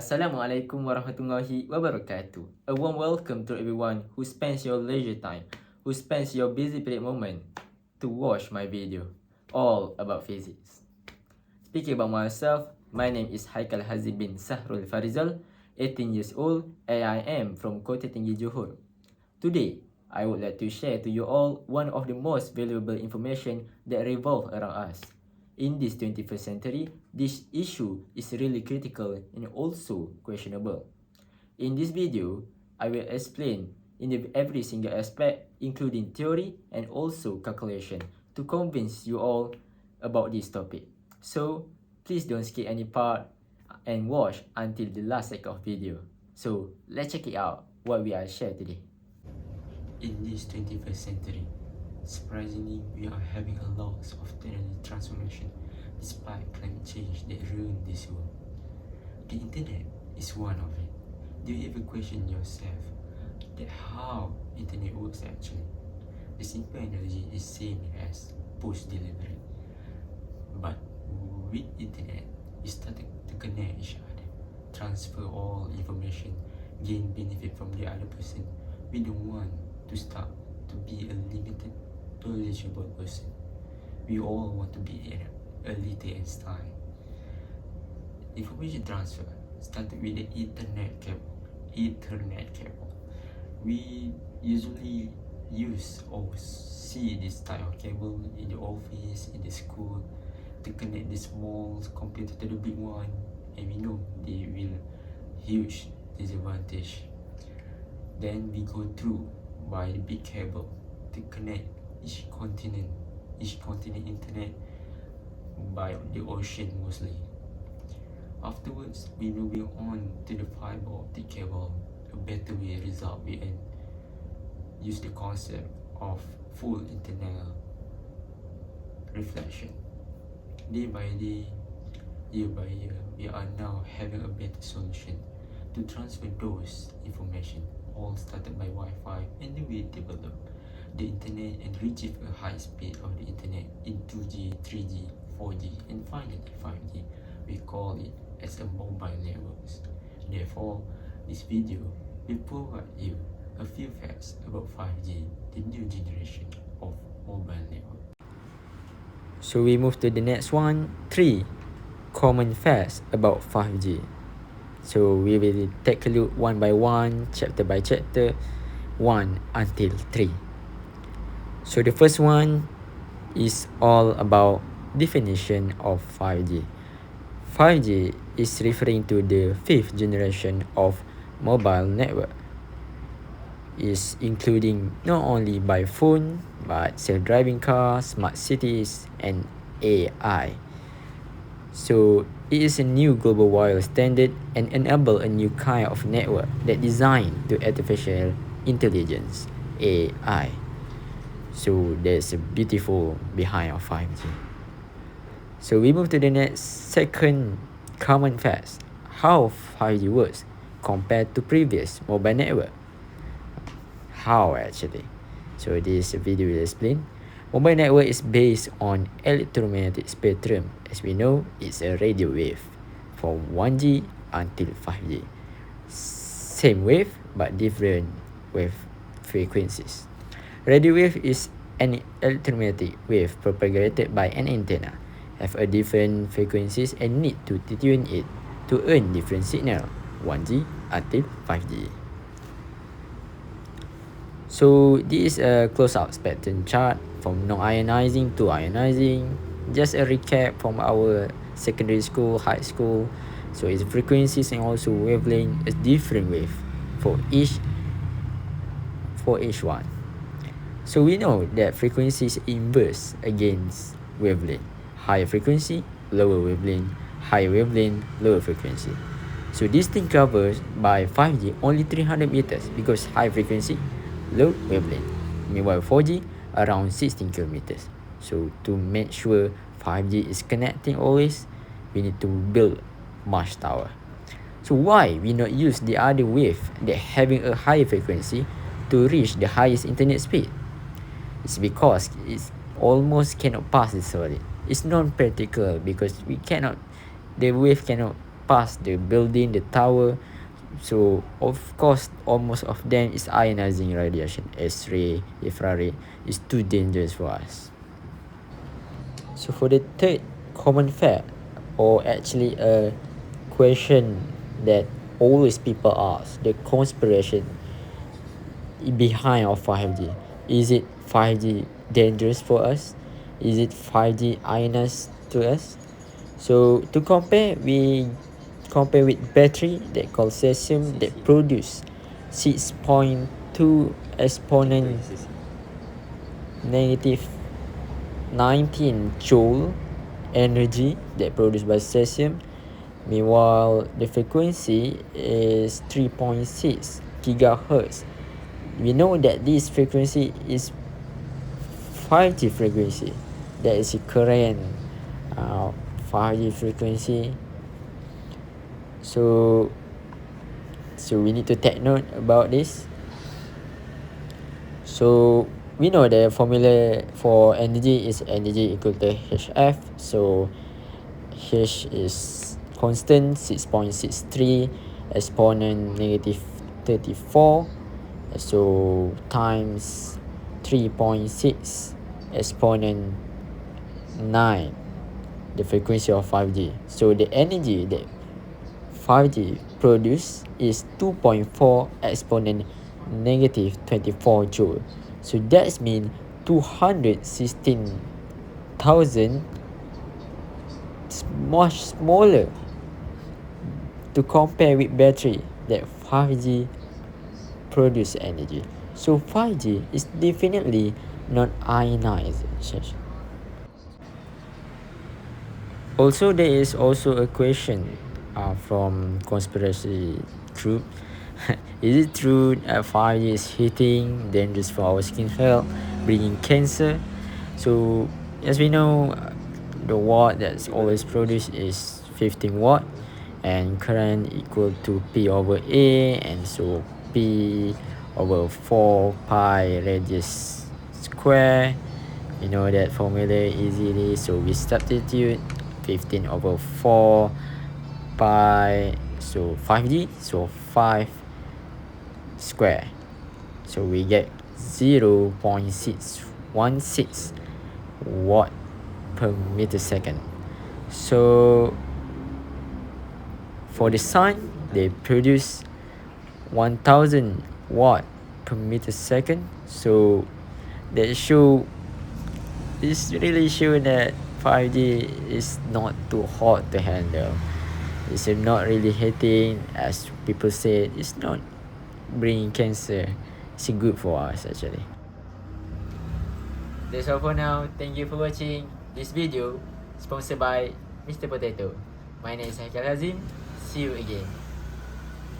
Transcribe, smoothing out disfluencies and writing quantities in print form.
Assalamualaikum warahmatullahi wabarakatuh. A warm welcome to everyone who spends your leisure time, who spends your busy period moment to watch my video, all about physics. Speaking about myself, my name is Haikal Hazib bin Sahrul Farizal, 18 years old, and I am from Kota Tinggi Johor. Today, I would like to share to you all one of the most valuable information that revolve around us. In this 21st century, this issue is really critical and also questionable. In this video, I will explain every single aspect, including theory and also calculation, to convince you all about this topic. So, please don't skip any part and watch until the last second of video. So, let's check it out what we are sharing today. In this 21st century, surprisingly, we are having a lot of technology transformation despite climate change that ruined this world. The internet is one of it. Do you ever question yourself that how internet works actually? The simple analogy is same as post delivery. But with internet, we started to connect each other, transfer all information, gain benefit from the other person. We don't want to start to be a limited, eligible person. We all want to be elite and style. Information transfer started with the Ethernet cable. We usually use or see this type of cable in the office, in the school, to connect the small computer to the big one, and we know they will huge disadvantage. Then we go through by the big cable to connect each continent internet by the ocean mostly. Afterwards, we moving on to the fiber optic cable, a better way result we and use the concept of full internal reflection. Day by day, year by year, we are now having a better solution to transfer those information. All started by Wi-Fi, and then we developed the internet and reached a high speed of the internet in 2G, 3G, 4G, and finally 5G. We call it as a mobile networks. Therefore, this video will provide you a few facts about 5G, the new generation of mobile network. So we move to the next one, 3 common facts about 5G. So we will take a look one by one, chapter by chapter, 1 until 3. So the first one is all about definition of 5G. 5G is referring to the 5th generation of mobile network. Is including not only by phone but self-driving cars, smart cities, and AI. So it is a new global wireless standard and enable a new kind of network that designed to artificial intelligence, AI. So there's a beautiful behind of 5G. So we move to the next second common fact, how 5G works compared to previous mobile network. How actually? So this video will explain. Mobile network is based on electromagnetic spectrum. As we know, it's a radio wave from 1G until 5G. Same wave but different wave frequencies. Radio wave is an electromagnetic wave propagated by an antenna, have a different frequencies and need to tune it to earn different signal, 1G until 5G. So this is a close-out spectrum chart from non-ionizing to ionizing. Just a recap from our secondary school, high school. So its frequencies and also wavelength is different wave for each one. So we know that frequency is inverse against wavelength. Higher frequency, lower wavelength. Higher wavelength, lower frequency. So this thing covers by 5G only 300 meters because high frequency, low wavelength. Meanwhile 4G around 16 kilometers. So to make sure 5G is connecting always, we need to build much tower. So why we not use the other wave that having a higher frequency to reach the highest internet speed? It's because it's almost cannot pass the solid. It's non-practical because the wave cannot past the building, the tower. So of course almost of them is ionizing radiation. X-ray, infrared is too dangerous for us. So for the third common fact, or actually a question that always people ask, the conspiration behind of 5G. Is it 5G dangerous for us? Is it 5G ionized to us? So to compare, we compare with battery that called cesium that produce 6.2 exponent negative 19 joule energy that produced by cesium. Meanwhile, the frequency is 3.6 gigahertz. We know that this frequency is 5G frequency. That is the current 5G frequency. So we need to take note about this. So we know the formula for energy is energy equal to HF. So H is constant 6.63 exponent negative 34. So times 3.6 exponent 9, the frequency of 5G. So the energy that 5G produce is 2.4 exponent negative 24 joule. So that means 216,000 much smaller to compare with battery that 5G produce energy. So 5G is definitely not ionized. Also, there is also a question from conspiracy group. Is it true 5G is heating, dangerous for our skin health, bringing cancer? So as we know, the watt that's always produced is 15 watt, and current equal to P over A, and so P over 4 pi radius square. You know that formula easily, so we substitute 15 over 4 pi, so 5G, so 5 square. So we get 0.616 watt per meter second. So for the sun, they produce 1000 watt per meter second. So that this really show that 5G is not too hot to handle. It's not really heating, as people say. It's not bringing cancer. It's good for us actually. That's all for now. Thank you for watching this video, sponsored by Mr. Potato. My name is Haikal Hazim. See you again.